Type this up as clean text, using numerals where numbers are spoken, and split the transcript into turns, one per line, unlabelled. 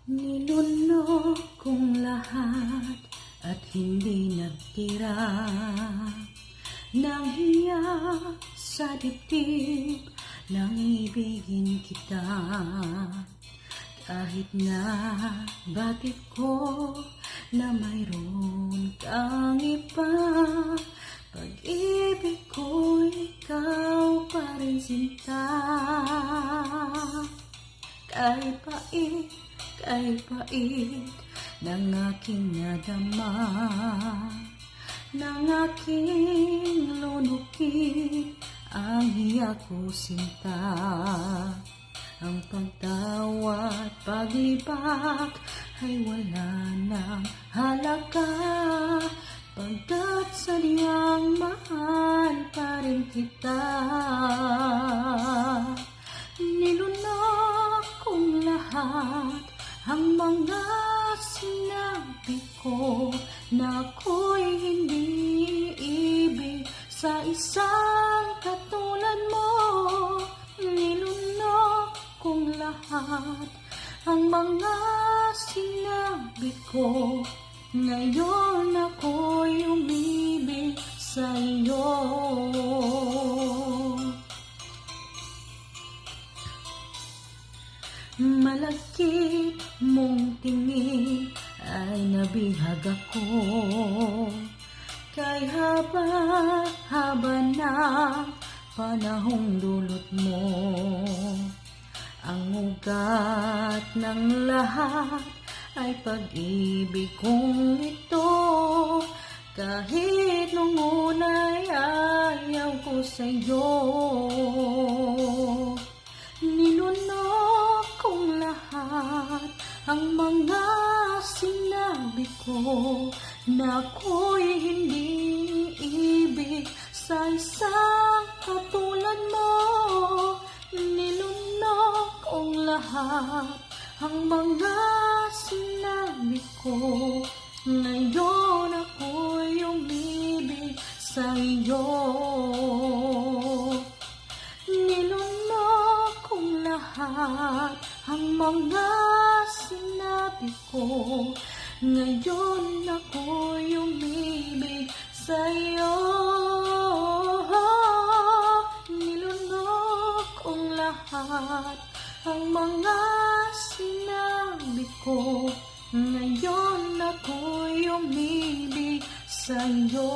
Nilunok kong lahat at hindi nagtira ng hiya sa dibdib nang ibigin kita. Kahit na batid ko na mayroon kang iba, pag-ibig ko ikaw pa rin sinta. Kahit pait ng aking nadama, ng aking lunukit ang hiya ko sinta. Ang pagtawa at paglibak ay wala ng halaga, pagkat sadyang mahal pa rin kita. Nilunok kong lahat ang mga sinabi ko na ako'y hindi ibig sa isang katulad mo. Nilunok kong lahat ang mga sinabi ko, ngayon ako'y umibig sa iyo. Malagkit mong tingin ay nabihag ako, kay haba-haba na panahong dulot mo. Ang ugat ng lahat ay pag-ibig kong ito, kahit nung una'y ayaw ko sa'yo. Nilunok kong lahat ang mga sinabi ko na ako'y hindi ibig sa isang katulad mo. Nilunok kong lahat ang mga sinabi ko, ngayon ako'y umibig sa iyo. Nilunok kong lahat ang mga sinabi ko, ngayon ako'y umibig sa iyo. Nilunok kong lahat ang mga sinabi ko, ngayon ako'y umibig sa iyo.